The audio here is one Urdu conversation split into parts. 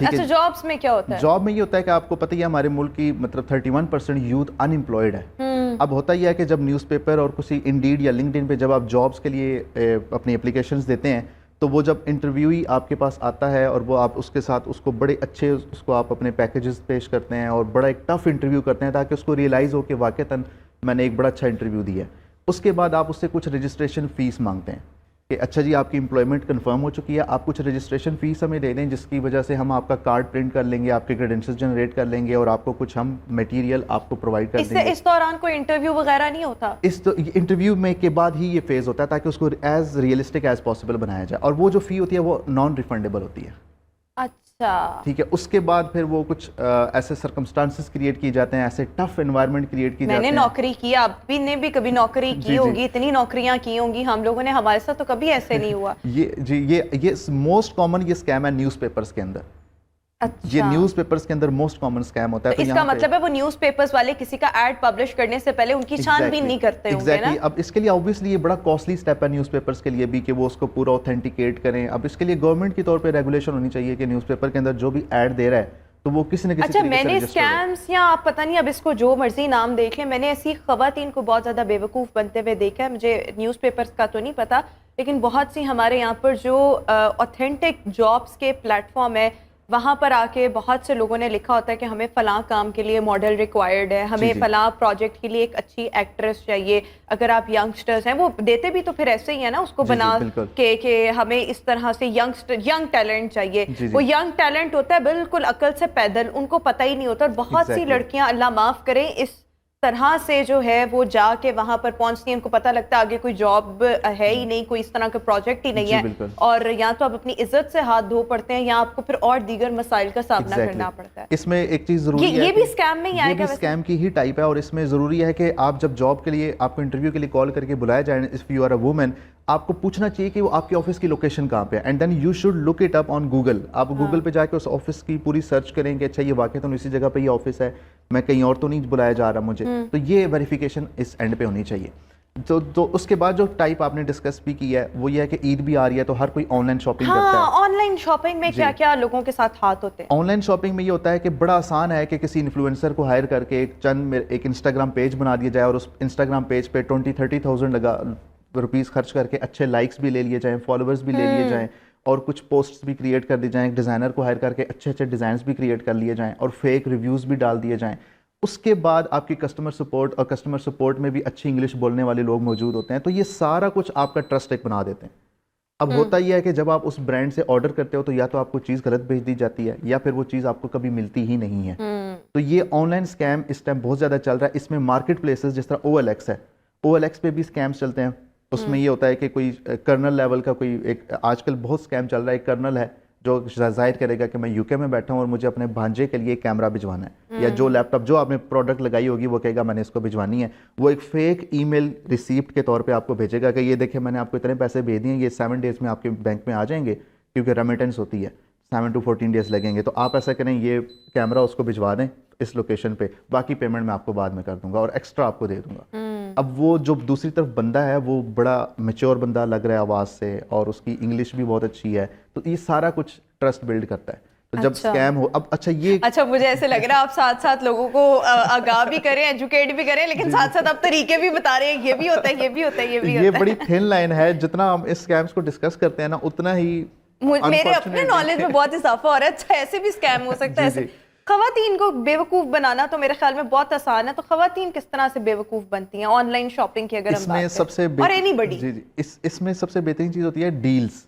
اچھا جابس میں کیا ہوتا ہے؟ جاب میں یہ ہوتا ہے کہ آپ کو پتہ ہی ہے ہمارے ملک کی مطلب 31% یوتھ ان امپلائڈ ہے. اب ہوتا یہ ہے کہ جب نیوز پیپر اور کسی انڈیڈ یا لنکڈ ان پہ جب آپ جابس کے لیے اپنی اپلیکیشنز دیتے ہیں تو وہ جب انٹرویوئی آپ کے پاس آتا ہے اور وہ آپ اس کے ساتھ اس کو بڑے اچھے اس کو آپ اپنے پیکیجز پیش کرتے ہیں اور بڑا ایک ٹف انٹرویو کرتے ہیں تاکہ اس کو ریئلائز ہو کہ واقعتاً میں نے ایک بڑا اچھا انٹرویو دیا ہے. اس کے بعد آپ اس سے کچھ رجسٹریشن فیس مانگتے ہیں کہ اچھا جی آپ کی امپلائمنٹ کنفرم ہو چکی ہے, آپ کچھ رجسٹریشن فیس ہمیں دے دیں جس کی وجہ سے ہم آپ کا کارڈ پرنٹ کر لیں گے, آپ کے کریڈنشلز جنریٹ کر لیں گے اور آپ کو کچھ ہم میٹیریل آپ کو پرووائڈ کر دیں گے. اس دوران کوئی انٹرویو وغیرہ نہیں ہوتا؟ اس انٹرویو میں کے بعد ہی یہ فیز ہوتا ہے تاکہ اس کو ایز ریئلسٹک ایز پاسبل بنایا جائے, اور وہ جو فی ہوتی ہے وہ نان ریفنڈیبل ہوتی ہے. اچھا ٹھیک ہے. اس کے بعد پھر وہ کچھ ایسے سرکمسٹانسز کریٹ کیے جاتے ہیں, ایسے ٹف انوائرمنٹ کریٹ کی جاتے ہیں. میں نے نوکری کی, آپ بھی نے بھی کبھی نوکری کی ہوگی, اتنی نوکریاں کی ہوں گی ہم لوگوں نے, ہمارے ساتھ تو کبھی ایسے نہیں ہوا. یہ موسٹ کامن یہ اسکیم ہے نیوز پیپرز کے اندر. یہ نیوز پیپرز کے اندر موسٹ کامن اسکیم ہوتا ہے. اس کا مطلب ہے وہ نیوز پیپرز والے کسی کا ایڈ پبلش کرنے سے پہلے ان کی چھان بین نہیں کرتے ہوں گے نا. اب اس کے لیے obviously یہ بڑا کاسٹلی اسٹیپ ہے نیوز پیپرز کے لیے بھی کہ وہ اس کو پورا اوتھینٹیکیٹ کریں. اب اس کے لیے گورنمنٹ کی طور پہ ریگولیشن ہونی چاہیے کہ نیوز پیپر کے اندر جو بھی ایڈ دے رہا ہے تو وہ کسی نہ کسی. اچھا میں نے اسکیمس یا آپ پتہ نہیں اب اس کو جو مرضی نام دیکھ لیں, میں نے ایسی خواتین کو بہت زیادہ بے وقوف بنتے ہوئے دیکھا ہے. مجھے نیوز پیپرز کا تو نہیں پتا, لیکن بہت سی ہمارے یہاں پر جو اوتھینٹک جابس کے پلیٹ فارم ہے وہاں پر آ کے بہت سے لوگوں نے لکھا ہوتا ہے کہ ہمیں فلاں کام کے لیے ماڈل ریکوائرڈ ہے, ہمیں فلاں پروجیکٹ کے لیے ایک اچھی ایکٹریس چاہیے. اگر آپ ینگسٹرز ہیں, وہ دیتے بھی تو پھر ایسے ہی ہے نا اس کو بنا کے کہ ہمیں اس طرح سے ینگ ٹیلنٹ چاہیے. وہ ینگ ٹیلنٹ ہوتا ہے بالکل عقل سے پیدل, ان کو پتہ ہی نہیں ہوتا. اور بہت سی لڑکیاں اللہ معاف کریں اس طرح سے جو ہے وہ جا کے وہاں پر پہنچتی ہیں, ان کو پتہ لگتا ہے آگے کوئی جاب ہے ہی نہیں, کوئی اس طرح کا پروجیکٹ ہی نہیں ہے, اور یا تو آپ اپنی عزت سے ہاتھ دھو پڑتے ہیں یا آپ کو پھر اور دیگر مسائل کا سامنا کرنا پڑتا ہے. اس میں ایک چیز ضروری ہے, یہ بھی اسکیم میں ہی آئے گا, اسکیم کی ہی ٹائپ ہے. اور اس میں ضروری ہے کہ آپ جب جاب کے لیے آپ کو انٹرویو کے لیے کال کر کے بلایا جائے, if you are a woman, آپ کو پوچھنا چاہیے کہ وہ آپ کے آفس کی لوکیشن کہاں پہ ہے, and then you should look it up on Google. آپ گوگل پہ جا کے اس آفس کی پوری سرچ کریں کہ اچھا یہ واقعی تو اسی جگہ پہ یہ آفس ہے, میں کہیں اور تو نہیں بلایا جا رہا مجھے. تو یہ ویریفیکیشن اس اینڈ پہ ہونی چاہیے. تو اس کے بعد جو ٹائپ آپ نے ڈسکس بھی کی ہے وہ یہ ہے کہ عید بھی آ رہی ہے تو ہر کوئی آن لائن شاپنگ کرتا ہے. آن لائن شاپنگ میں کیا کیا لوگوں کے ساتھ ہاتھ ہوتے ہیں؟ آن لائن شاپنگ میں یہ ہوتا ہے کہ بڑا آسان ہے کہ کسی انفلوئنسر کو ہائر کر کے ایک انسٹاگرام پیج بنا دیا جائے اور اس انسٹاگرام پیج پہ 20-30,000 روپیز خرچ کر کے اچھے لائکس بھی لے لیے جائیں, فالوورز بھی لے لیے جائیں, اور کچھ پوسٹس بھی کریٹ کر دی جائیں, ایک ڈیزائنر کو ہائر کر کے اچھے اچھے ڈیزائنس بھی کریٹ کر لیے جائیں, اور فیک ریویوز بھی ڈال دیے جائیں. اس کے بعد آپ کی کسٹمر سپورٹ, اور کسٹمر سپورٹ میں بھی اچھی انگلش بولنے والے لوگ موجود ہوتے ہیں, تو یہ سارا کچھ آپ کا ٹرسٹ ایک بنا دیتے ہیں. اب ہوتا یہ ہے کہ جب آپ اس برانڈ سے آرڈر کرتے ہو تو یا تو آپ کو چیز غلط بھیج دی جاتی ہے یا پھر وہ چیز آپ کو کبھی ملتی ہی نہیں ہے. تو یہ آن لائن اسکیم اس ٹائم بہت زیادہ چل رہا ہے. اس میں مارکیٹ پلیسز جس طرح OLX ہے, OLX پہ بھی اسکیمس چلتے ہیں. اس میں یہ ہوتا ہے کہ کوئی کرنل لیول کا کوئی ایک آج کل بہت اسکیم چل رہا ہے. ایک کرنل ہے جو ظاہر کرے گا کہ میں UK میں بیٹھا ہوں اور مجھے اپنے بھانجے کے لیے ایک کیمرہ بھجوانا ہے, یا جو لیپ ٹاپ جو آپ نے پروڈکٹ لگائی ہوگی وہ کہے گا میں نے اس کو بھجوانی ہے. وہ ایک فیک ای میل ریسیپٹ کے طور پہ آپ کو بھیجے گا کہ یہ دیکھیں میں نے آپ کو اتنے پیسے بھیج دیے ہیں, یہ 7 days میں آپ کے بینک میں آ جائیں گے, کیونکہ ریمیٹنس ہوتی ہے 7 to 14 days لگیں گے. تو آپ ایسا کریں, یہ کیمرہ اس کو بھجوا دیں اس لوکیشن پہ, باقی پیمنٹ میں آپ کو بعد میں کر دوں گا اور ایکسٹرا آپ کو دے دوں گا. اب وہ جو دوسری طرف بندہ ہے وہ بڑا میچور بندہ لگ رہا ہے آواز سے, اور اس کی انگلش بھی بہت اچھی ہے, تو یہ سارا کچھ ٹرسٹ بلڈ کرتا ہے. تو جب اسکیم ہو, اب اچھا مجھے ایسے لگ رہا ہے آپ ساتھ ساتھ لوگوں کو آگاہ بھی کریں, ایجوکیٹ بھی کریں, لیکن ساتھ ساتھ آپ طریقے بھی بتا رہے ہیں, یہ بھی ہوتا ہے, یہ بھی ہوتا ہے, یہ بھی ہوتا ہے. یہ بڑی تھن لائن ہے. جتنا ہم اس اسکیمس کو ڈسکس کرتے ہیں نا اتنا ہی میرے اپنے نالج میں بہت اضافہ ہو رہا ہے. اچھا ایسے بھی اسکیم ہو سکتا ہے. خواتین کو بے وقوف بنانا تو میرے خیال میں بہت آسان ہے. تو خواتین کس طرح سے بے وقوف بنتی ہیں آن لائن شاپنگ کی اگر ہم بات کریں, اور اینی بڈی؟ اس میں سب سے بہترین چیز ہوتی ہے ڈیلز.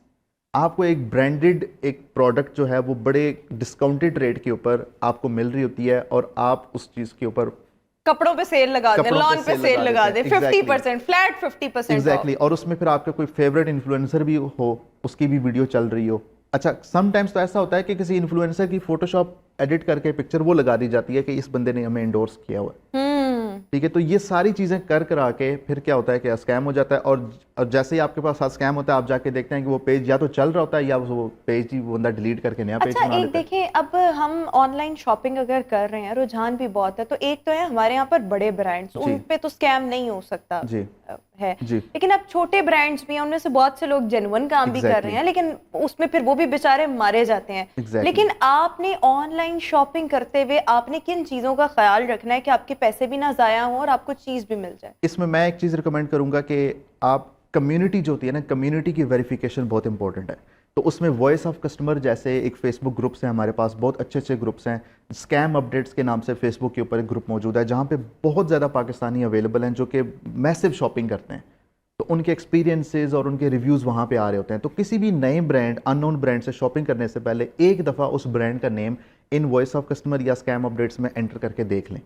آپ کو ایک برانڈڈ ایک پروڈکٹ جو ہے وہ بڑے ڈسکاؤنٹڈ ریٹ کے اوپر آپ کو مل رہی ہوتی ہے, اور آپ اس چیز کے اوپر کپڑوں پہ سیل لگا دیں, لان پہ سیل لگا دیں, 50% فلیٹ 50%. ایگزیکٹلی. اور اس میں پھر آپ کا کوئی فیوریٹ انفلوئنسر بھی ہو, اس کی بھی ویڈیو چل رہی ہو. اچھا سم ٹائمس تو ایسا ہوتا ہے کہ کسی انفلوئنسر کی فوٹو شاپ ایڈٹ کر کے پکچر وہ لگا دی جاتی ہے کہ اس بندے نے ہمیں انڈورس کیا ہوا ہے. ٹھیک ہے, تو یہ ساری چیزیں کرا کے پھر کیا ہوتا ہے کہ اسکیم ہو جاتا ہے. اور اور جیسے ہی آپ کے پاس اسکیم ہوتا ہے آپ جا کے دیکھتے ہیں کہ وہ پیج یا تو چل رہا ہوتا ہے یا وہ پیج ہی بندہ ڈیلیٹ کر کے نیا پیج اچھا بنا ایک لیتا ہے. دیکھیں اب ہم آن لائن شاپنگ اگر کر رہے ہیں رجحان بھی بہت ہے تو ایک تو ہے ہمارے یہاں پر بڑے برانڈس ان پہ تو اسکیم نہیں ہو سکتا جی ہے جی لیکن اب چھوٹے برانڈس بھی ہیں ان میں سے بہت سے لوگ جینون کام بھی کر رہے ہیں لیکن اس میں پھر وہ بھی بیچارے مارے جاتے ہیں. لیکن آپ نے آن لائن شاپنگ کرتے ہوئے آپ نے کن چیزوں کا خیال رکھنا ہے کہ آپ کے پیسے بھی نہ ضائع ہوں اور آپ کو چیز بھی مل جائے؟ اس میں ایک چیز ریکمینڈ کروں گا کہ آپ کمیونٹی جو ہوتی ہے نا کمیونٹی کی ویریفیکیشن بہت امپورٹنٹ ہے. تو اس میں وائس آف کسٹمر جیسے ایک فیس بک گروپس ہیں ہمارے پاس بہت اچھے اچھے گروپس ہیں. اسکیم اپڈیٹس کے نام سے فیس بک کے اوپر ایک گروپ موجود ہے جہاں پہ بہت زیادہ پاکستانی اویلیبل ہیں جو کہ میسو شاپنگ کرتے ہیں. تو ان کے ایکسپیرینسز اور ان کے ریویوز وہاں پہ آ رہے ہوتے ہیں. تو کسی بھی نئے برانڈ ان نون برانڈ سے شاپنگ کرنے سے پہلے ایک دفعہ اس برانڈ کا نیم ان وائس آف کسٹمر یا اسکیم اپڈیٹس میں انٹر کر کے دیکھ لیں.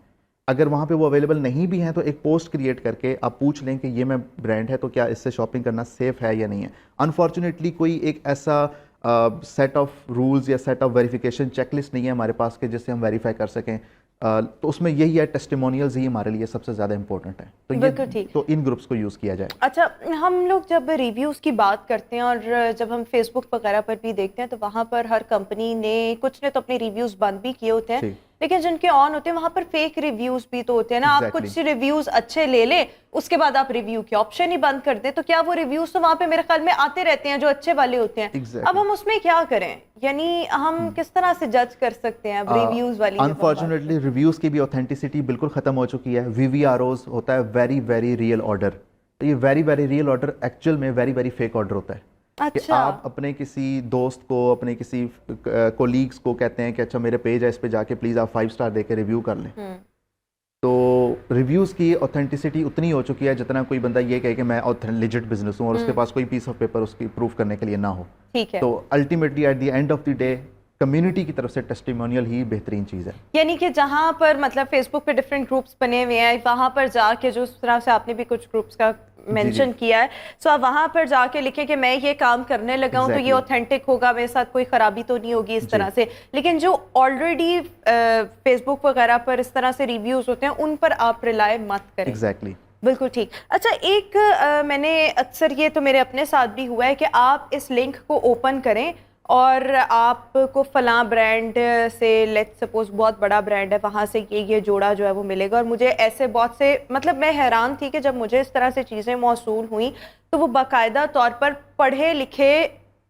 اگر وہاں پہ وہ اویلیبل نہیں بھی ہیں تو ایک پوسٹ کریٹ کر کے آپ پوچھ لیں کہ یہ میں برانڈ ہے تو کیا اس سے شاپنگ کرنا سیف ہے یا نہیں ہے. انفارچونیٹلی کوئی ایک ایسا سیٹ آف رولز یا set of verification checklist نہیں ہے ہمارے پاس کہ جس سے ہم ویریفائی کر سکیں. تو اس میں یہی ہے ٹیسٹیمونیلز ہی ہمارے لیے سب سے زیادہ امپورٹنٹ ہے. تو یہ تو ان گروپس کو یوز کیا جائے. اچھا ہم لوگ جب ریویوز کی بات کرتے ہیں اور جب ہم فیس بک وغیرہ پر بھی دیکھتے ہیں تو وہاں پر ہر کمپنی نے کچھ نے تو اپنے ریویوز بند بھی کیے ہوتے ہیں لیکن جن کے آن ہوتے ہیں وہاں پر فیک ریویوز بھی تو ہوتے ہیں نا. آپ کچھ ریویوز اچھے لے لیں اس کے بعد آپ ریویو کے آپشن ہی بند کر دیں تو کیا وہ ریویوز تو وہاں پہ میرے خیال میں آتے رہتے ہیں جو اچھے والے ہوتے ہیں. اب ہم اس میں کیا کریں یعنی ہم کس طرح سے جج کر سکتے ہیں اب ریویوز والی؟ انفارچونیٹلی ریویوز کی بھی اوتھینٹسٹی بالکل ختم ہو چکی ہے. VVROs ہوتا ہے ویری ویری ریئل آرڈر. تو یہ very very real order actual میں ویری ویری فیک آرڈر ہوتا ہے. کہ آپ اپنے کسی دوست کو اپنے کسی کولیگس کو کہتے ہیں کہ اچھا میرے پیج ہے اس پہ جا کے پلیز آپ 5 اسٹار دے کے ریویو کر لیں. تو ریویوز کی اوتھینٹسٹی اتنی ہو چکی ہے جتنا کوئی بندہ یہ کہے کہ میں لیجٹ بزنس ہوں اور اس کے پاس کوئی پیس آف پیپر اس کی پروف کرنے کے لیے نہ ہو. تو ultimately at the end of the day community کی طرف سے ٹیسٹیمونیل ہی بہترین چیز ہے. یعنی کہ جہاں پر مطلب فیس بک پہ ڈفرینٹ گروپس بنے ہوئے ہیں وہاں پر جا کے جو اس طرح سے آپ نے بھی کچھ گروپس کا مینشن کیا ہے سو آپ وہاں پر جا کے لکھیں کہ میں یہ کام کرنے لگا ہوں تو یہ اوتھینٹک ہوگا میرے ساتھ کوئی خرابی تو نہیں ہوگی اس طرح سے. لیکن جو آلریڈی فیس بک وغیرہ پر اس طرح سے ریویوز ہوتے ہیں ان پر آپ ریلائی مت کریں. ایگزیکٹلی بالکل ٹھیک. اچھا ایک میں نے اکثر یہ تو میرے اپنے ساتھ بھی ہوا ہے کہ آپ اس لنک کو اوپن کریں اور آپ کو فلاں برانڈ سے لیٹ سپوز بہت بڑا برانڈ ہے وہاں سے یہ جوڑا جو ہے وہ ملے گا. اور مجھے ایسے بہت سے مطلب میں حیران تھی کہ جب مجھے اس طرح سے چیزیں موصول ہوئیں تو وہ باقاعدہ طور پر پڑھے لکھے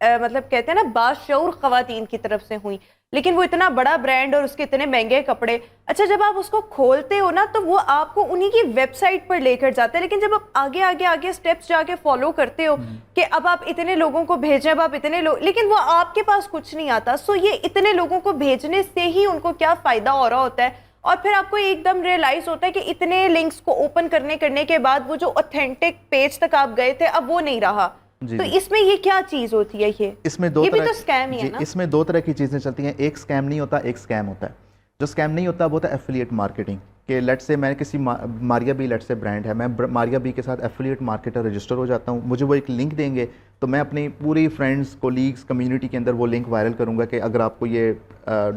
مطلب کہتے ہیں نا باشعور خواتین کی طرف سے ہوئیں لیکن وہ اتنا بڑا برانڈ اور اس کے اتنے مہنگے کپڑے. اچھا جب آپ اس کو کھولتے ہو نا تو وہ آپ کو انہی کی ویب سائٹ پر لے کر جاتے ہیں لیکن جب آپ آگے آگے آگے سٹیپس جا کے فالو کرتے ہو کہ اب آپ اتنے لوگوں کو بھیجیں اب آپ اتنے لوگ لیکن وہ آپ کے پاس کچھ نہیں آتا. سو یہ اتنے لوگوں کو بھیجنے سے ہی ان کو کیا فائدہ ہو رہا ہوتا ہے اور پھر آپ کو ایک دم ریئلائز ہوتا ہے کہ اتنے لنکس کو اوپن کرنے کے بعد وہ جو اوتھینٹک پیج تک آپ گئے تھے اب وہ نہیں رہا. تو اس میں یہ کیا چیز ہوتی ہے؟ اس میں دو طرح اسکیم ہی ہے نا. اس میں دو طرح کی چیزیں چلتی ہیں. ایک اسکیم نہیں ہوتا ایک اسکیم ہوتا ہے. جو اسکیم نہیں ہوتا وہ ہوتا ہے ایفیلیٹ مارکیٹنگ کہ لیٹ سے میں کسی ماریا بی لیٹ سے برانڈ ہے میں ماریا بی کے ساتھ ایفیلیٹ مارکیٹر رجسٹر ہو جاتا ہوں. مجھے وہ ایک لنک دیں گے تو میں اپنی پوری فرینڈس کولیگس کمیونٹی کے اندر وہ لنک وائرل کروں گا کہ اگر آپ کو یہ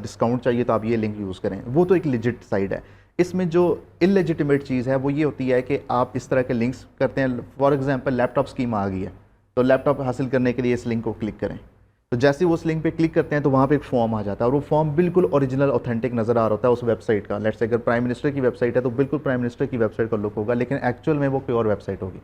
ڈسکاؤنٹ چاہیے تو آپ یہ لنک یوز کریں. وہ تو ایک لیجٹ سائڈ ہے. اس میں جو انلیجیٹمیٹ چیز ہے وہ یہ ہوتی ہے کہ آپ اس طرح کے لنکس کرتے ہیں. For example laptop scheme آ گئی ہے تو لیپ ٹاپ حاصل کرنے کے لیے اس لنک کو کلک کریں. تو جیسے وہ اس لنک پہ کلک کرتے ہیں تو وہاں پہ ایک فارم آ جاتا ہے اور وہ فارم بالکل اوریجنل اوتھینٹک نظر آ رہا ہوتا ہے اس ویب سائٹ کا. لیٹس اگر پرائم منسٹر کی ویب سائٹ ہے تو بالکل پرائم منسٹر کی ویب سائٹ کا لک ہوگا لیکن ایکچوئل میں وہ کوئی اور ویب سائٹ ہوگی.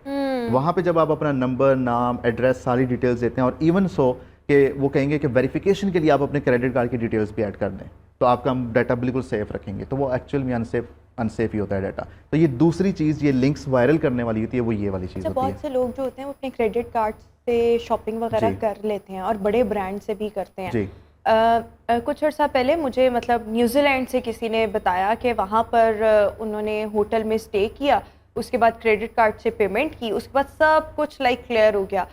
وہاں پہ جب آپ اپنا نمبر نام ایڈریس ساری ڈیٹیلز دیتے ہیں اور ایون سو کہ وہ کہیں گے کہ ویریفیکیشن کے لیے آپ اپنے کریڈٹ کارڈ کی ڈیٹیلز بھی ایڈ کر دیں تو آپ کا ڈیٹا بالکل سیف رکھیں گے. تو وہ ایکچوئل میں انسیف ہی ہوتا ہے ڈیٹا. تو یہ دوسری چیز یہ لنکس وائرل کرنے والی ہوتی ہے وہ یہ والی چیز ہوتی ہے. بہت سے لوگ جو ہوتے ہیں وہ اپنے کریڈٹ کارڈ سے شاپنگ وغیرہ کر لیتے ہیں اور بڑے برانڈ سے بھی کرتے ہیں. کچھ عرصہ پہلے مجھے مطلب نیوزی لینڈ سے کسی نے بتایا کہ وہاں پر انہوں نے ہوٹل میں اسٹے کیا اس کے بعد کریڈٹ کارڈ سے پیمنٹ کی اس کے بعد سب کچھ کلیئر ہو گیا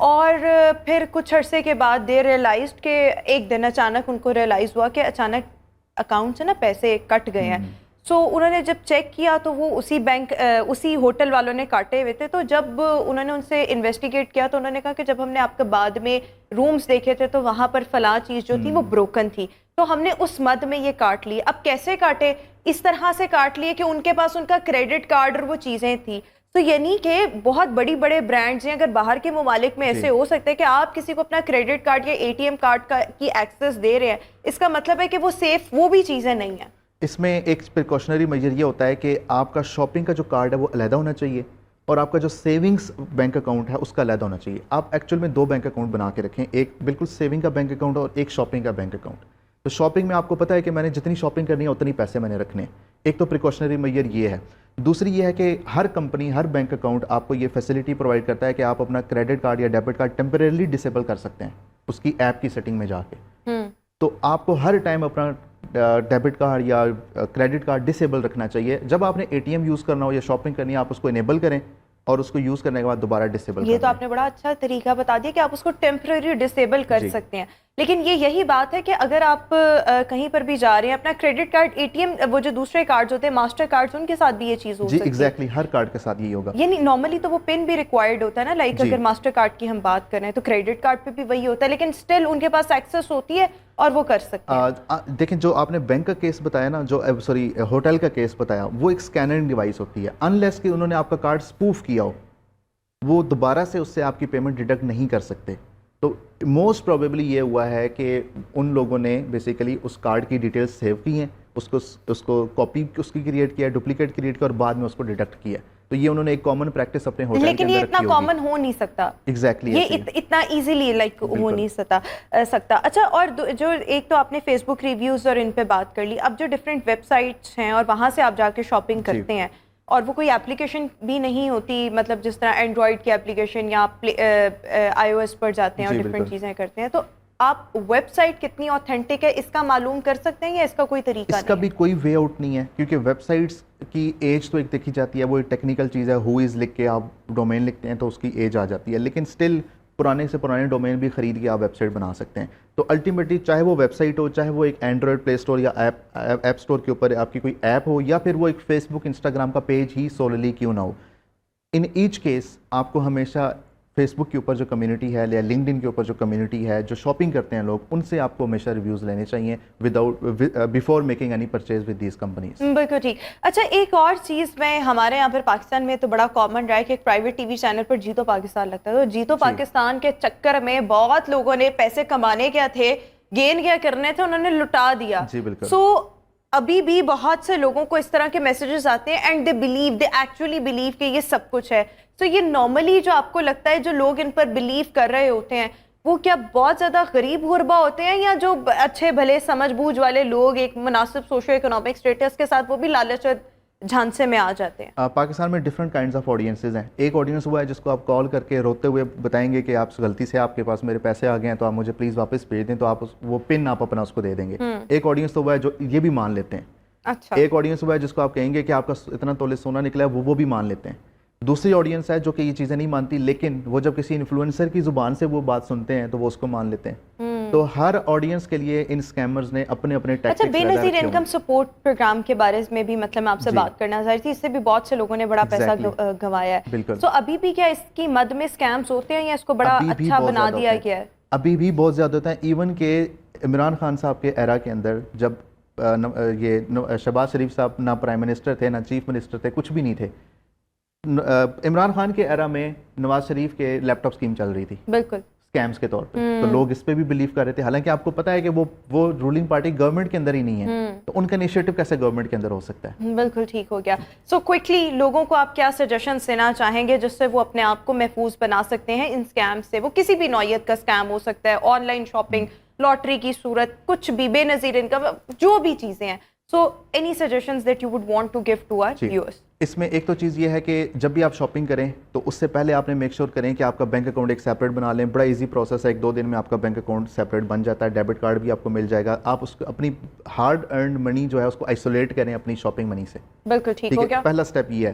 اور پھر کچھ عرصے کے بعد دے ریئلائزڈ کہ ایک دن اچانک ان کو ریئلائز ہوا کہ اچانک اکاؤنٹ سے نا پیسے کٹ گئے ہیں. سو انہوں نے جب چیک کیا تو وہ اسی ہوٹل والوں نے کاٹے ہوئے تھے. تو جب انہوں نے ان سے انویسٹیگیٹ کیا تو انہوں نے کہا کہ جب ہم نے آپ کے بعد میں رومز دیکھے تھے تو وہاں پر فلاں چیز جو تھی وہ بروکن تھی تو ہم نے اس مد میں یہ کاٹ لی. اب کیسے کاٹے؟ اس طرح سے کاٹ لیے کہ ان کے پاس ان کا کریڈٹ کارڈ اور وہ چیزیں تھی. تو یعنی کہ بہت بڑی بڑے برانڈز ہیں اگر باہر کے ممالک میں ایسے ہو سکتے ہیں کہ آپ کسی کو اپنا کریڈٹ کارڈ یا اے ٹی ایم کارڈ کی ایکسیس دے رہے ہیں, اس کا مطلب ہے کہ وہ سیف وہ بھی چیزیں نہیں ہیں. اس میں ایک پریکاشنری میجر یہ ہوتا ہے کہ آپ کا شاپنگ کا جو کارڈ ہے وہ علیحدہ ہونا چاہیے اور آپ کا جو سیونگز بینک اکاؤنٹ ہے اس کا علیحدہ ہونا چاہیے. آپ ایکچوئل میں 2 بینک اکاؤنٹ بنا کے رکھیں, ایک بالکل سیونگ کا بینک اکاؤنٹ اور ایک شاپنگ کا بینک اکاؤنٹ. تو شاپنگ میں آپ کو پتہ ہے کہ میں نے جتنی شاپنگ کرنی ہے اتنی پیسے میں نے رکھنے ہیں. ایک تو پریکاشنری میجر یہ ہے. دوسری یہ ہے کہ ہر کمپنی ہر بینک اکاؤنٹ آپ کو یہ فیسلٹی پرووائڈ کرتا ہے کہ آپ اپنا کریڈٹ کارڈ یا ڈیبٹ کارڈ ٹیمپریرلی ڈسیبل کر سکتے ہیں اس کی ایپ کی سیٹنگ میں جا کے. تو آپ کو ہر ٹائم اپنا ڈیبٹ کارڈ یا کریڈٹ کارڈ ڈسیبل رکھنا چاہیے. جب آپ نے اے ٹی ایم یوز کرنا ہو یا شاپنگ کرنی ہے آپ اس کو انیبل کریں اور اس کو یوز کرنے کے بعد دوبارہ ڈسیبل. یہ تو آپ نے بڑا اچھا طریقہ بتا دیا کہ آپ اس کو ٹیمپرری ڈسیبل کر سکتے ہیں. لیکن یہ یہی بات ہے کہ اگر آپ کہیں پر بھی جا رہے ہیں اپنا credit card A T M وہ جو دوسرے کارڈز ہوتے ہیں ماسٹر کارڈز ان کے ساتھ بھی یہ چیز ہو سکتی ہے. جی ایگزیکٹلی ہر کارڈ کے ساتھ یہی ہوگا. یعنی نارملی تو وہ پن بھی ریکوائرڈ ہوتا ہے نا, لائک اگر ماسٹر کارڈ کی ہم بات کریں تو کریڈٹ کارڈ پہ بھی وہی ہوتا ہے, لیکن اسٹل ان کے پاس ایکسیس ہوتی ہے اور وہ کر سکتے ہیں. دیکھیں جو آپ نے بینک کا کیس بتایا نا, جو سوری ہوٹل کا کیس بتایا, وہ ایک اسکیننگ ڈیوائس ہوتی ہے. انلیس کہ انہوں نے آپ کا کارڈ اسپوف کیا ہو وہ دوبارہ سے اس سے آپ کی پیمنٹ ڈیڈکٹ نہیں کر سکتے. تو موسٹ پروبیبلی یہ ہوا ہے کہ ان لوگوں نے بیسیکلی اس کارڈ کی ڈیٹیلز سیو کی ہیں, اس کو کاپی اس کی کریٹ کیا, ڈپلیکیٹ کریٹ کیا اور بعد میں اس کو ڈیڈکٹ کیا. تو یہ انہوں نے ایک کامن پریکٹس اپنے ہوٹل کے اندر رکھی ہوگی. لیکن یہ اتنا کامن ہو نہیں سکتا. ایگزیکٹلی یہ اتنا ایزیلی لائک ہو نہیں سکتا. اچھا, اور جو ایک تو آپ نے فیس بک ریویوز اور ان پہ بات کر لی, اب جو ڈفرینٹ ویب سائٹس ہیں اور وہاں سے آپ جا کے شاپنگ کرتے ہیں اور وہ کوئی اپلیکیشن بھی نہیں ہوتی, مطلب جس طرح اینڈرائڈ کی اپلیکیشن یا آئی او ایس پر جاتے ہیں اور ڈفرینٹ چیزیں کرتے ہیں, تو آپ ویب سائٹ کتنی اوتھینٹک ہے اس کا معلوم کر سکتے ہیں یا اس کا کوئی طریقہ نہیں؟ اس کا بھی کوئی وے آؤٹ نہیں ہے کیونکہ ویب سائٹس کی ایج تو ایک دیکھی جاتی ہے, وہ ایک ٹیکنیکل چیز ہے. ہو از لکھ کے آپ ڈومین لکھتے ہیں تو اس کی ایج آ جاتی ہے, لیکن اسٹل پرانے سے پرانے ڈومین بھی خرید کے آپ ویب سائٹ بنا سکتے ہیں. تو الٹیمیٹلی چاہے وہ ویب سائٹ ہو, چاہے وہ ایک اینڈرائڈ پلے اسٹور یا ایپ اسٹور کے اوپر آپ کی کوئی ایپ ہو, یا پھر وہ ایک فیس بک انسٹاگرام کا پیج ہی سوللی کیوں نہ ہو, ان ایچ کیس آپ کو ہمیشہ فیس بک کے اوپر جو کمیونٹی ہے یا لنکڈ ان کے اوپر جو کمیونٹی ہے جو شاپنگ کرتے ہیں لوگ, ان سے آپ کو ہمیشہ ریویوز لینے چاہیے before making any purchase with these companies. بالکل ٹھیک. اچھا, ایک اور چیز میں ہمارے یہاں پر پاکستان میں تو بڑا کامن رہا ہے کہ ایک پرائیویٹ ٹی وی چینل پر جیتو پاکستان لگتا ہے, تو جیتو پاکستان کے چکر میں بہت لوگوں نے پیسے کمانے کیا تھے, گین کیا کرنے تھے, انہوں نے لٹا دیا. جی بالکل. سو ابھی بھی بہت سے لوگوں کو اس طرح کے میسیجز آتے ہیں اینڈ دے ایکچولی بلیو کہ یہ سب کچھ ہے. تو یہ نارملی جو آپ کو لگتا ہے جو لوگ ان پر بلیو کر رہے ہوتے ہیں وہ کیا بہت زیادہ غریب غربا ہوتے ہیں, یا جو اچھے بھلے سمجھ بوجھ والے لوگ ایک مناسب سوشو اکنامک سٹیٹس کے ساتھ وہ بھی لالچ اور جھانسے میں آ جاتے ہیں؟ پاکستان میں ڈفرنٹ کائنڈز آف آڈینسز ہیں. ایک آڈینس ہوا ہے جس کو آپ کال کر کے روتے ہوئے بتائیں گے کہ آپ غلطی سے آپ کے پاس میرے پیسے آ گئے ہیں تو آپ مجھے پلیز واپس بھیج دیں, تو آپ وہ پن آپ اپنا اس کو دے دیں گے. ایک آڈینس تو ہوا ہے جو یہ بھی مان لیتے ہیں. اچھا. ایک آڈینس ہوا ہے جس کو آپ کہیں گے کہ آپ کا اتنا تولے سونا نکلا ہے, وہ بھی مان لیتے ہیں. دوسری آڈینس ہے جو کہ یہ چیزیں نہیں مانتی, لیکن وہ جب کسی انفلوئنسر کی زبان سے وہ بات سنتے ہیں تو وہ اس کو مان لیتے ہیں. تو ہر آڈینس کے لیے ان اسکیمرز نے اپنے اپنے ٹیکٹکس. اچھا, بے نظیر انکم سپورٹ پروگرام کے بارے میں بھی مطلب میں آپ سے بات کرنا چاہ رہی تھی, اس سے بھی بہت سے لوگوں نے بڑا پیسہ گنوایا ہے. بالکل. تو ابھی بھی کیا اس کی مد میں اسکیمز ہوتے ہیں یا اس کو بڑا اچھا بنا دیا گیا ہے؟ ابھی بھی بہت زیادہ ہوتا ہے. ایون کہ عمران خان صاحب کے ایرا کے اندر جب یہ شہباز شریف صاحب نہ پرائم منسٹر تھے نہ چیف منسٹر تھے, کچھ بھی نہیں تھے, عمران خان کے ایرا میں نواز شریف کے لیپ ٹاپ اسکیم چل رہی تھی. بالکل. اسکیمز کے طور پہ. تو لوگ اس پہ بھی بلیو کر رہے تھے, حالانکہ آپ کو پتا ہے کہ وہ رولنگ پارٹی گورنمنٹ کے اندر ہی نہیں ہے, تو ان کا انیشیٹو کیسے گورنمنٹ کے اندر ہو سکتا ہے؟ بالکل ٹھیک ہو گیا. سو کوئکلی لوگوں کو آپ کیا سجیشنز دینا چاہیں گے جس سے وہ اپنے آپ کو محفوظ بنا سکتے ہیں ان اسکیم سے؟ وہ کسی بھی نوعیت کا اسکیم ہو سکتا ہے, آن لائن شاپنگ, لاٹری کی صورت, کچھ بھی, بے نظیر انکم, جو بھی چیزیں ہیں. So any suggestions that you would want to give to our viewers? اس میں ایک تو چیز یہ ہے کہ جب بھی آپ شاپنگ کریں تو اس سے پہلے آپ نے میک شور کریں کہ آپ کا بینک اکاؤنٹ ایک سیپریٹ بنا لیں. بڑا ایزی پروسیس ہے, 1-2 دن میں آپ کا بینک اکاؤنٹ سیپریٹ بن جاتا ہے. ڈیبٹ کارڈ بھی آپ کو مل جائے گا. آپ اس کو اپنی ہارڈ ارنڈ منی جو ہے اس کو آئسولیٹ کریں اپنی شاپنگ منی سے. بالکل ٹھیک ہو گیا. پہلا اسٹیپ یہ ہے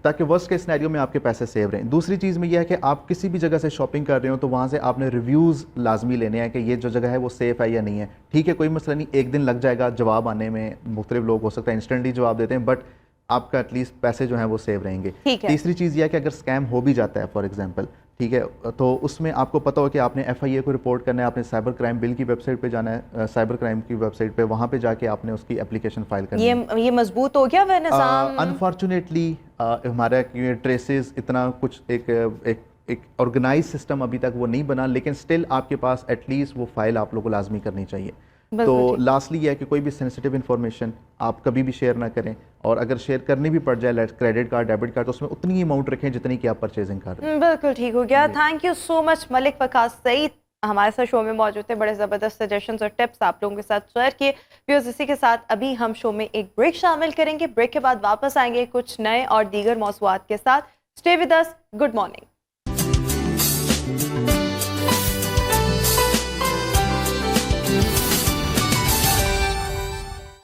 تاکہ ورسٹ کیس سینیریو میں آپ کے پیسے سیو رہیں. دوسری چیز میں یہ ہے کہ آپ کسی بھی جگہ سے شاپنگ کر رہے ہو تو وہاں سے آپ نے ریویوز لازمی لینے ہیں کہ یہ جو جگہ ہے وہ سیف ہے یا نہیں ہے. ٹھیک ہے, کوئی مسئلہ نہیں, 1 دن لگ جائے گا جواب آنے میں, مختلف لوگ ہو سکتا ہے انسٹنٹلی جواب دیتے ہیں, بٹ آپ کا ایٹ لیسٹ پیسے جو ہیں وہ سیو رہیں گے. تیسری چیز یہ ہے کہ اگر اسکیم ہو بھی جاتا ہے فار ایگزامپل, ٹھیک ہے, تو اس میں آپ کو پتہ ہو کہ آپ نے FIA کو رپورٹ کرنا ہے, آپ نے سائبر کرائم بل کی ویب سائٹ پہ جانا ہے, سائبر کرائم کی ویب سائٹ پہ, وہاں پہ جا کے آپ نے اس کی اپلیکیشن فائل کرنی ہے. یہ مضبوط ہو گیا وہ نظام؟ انفارچونیٹلی ہمارا ٹریسز اتنا کچھ ایک آرگنائز سسٹم ابھی تک وہ نہیں بنا, لیکن اسٹل آپ کے پاس ایٹ لیسٹ وہ فائل آپ لوگوں کو لازمی کرنی چاہیے. تو لاسٹلی یہ ہے کہ کوئی بھی سینسٹیو انفارمیشن آپ کبھی بھی شیئر نہ کریں, اور اگر شیئر کرنی بھی پڑ جائے کریڈٹ کارڈ ڈیبٹ کارڈ تو اس میں اتنی ہی اماؤنٹ رکھیں جتنی کہ آپ پرچیزنگ کر رہے ہیں. بالکل ٹھیک ہو گیا. تھینک یو سو مچ ملک وقاص سعید, ہمارے ساتھ شو میں موجود تھے, بڑے زبردست سجیشنز اور ٹپس آپ لوگوں کے ساتھ شیئر کیے. ویورز اسی کے ساتھ ابھی ہم شو میں ایک بریک شامل کریں گے, بریک کے بعد واپس آئیں گے کچھ نئے اور دیگر موضوعات کے ساتھ. Stay with us, good morning.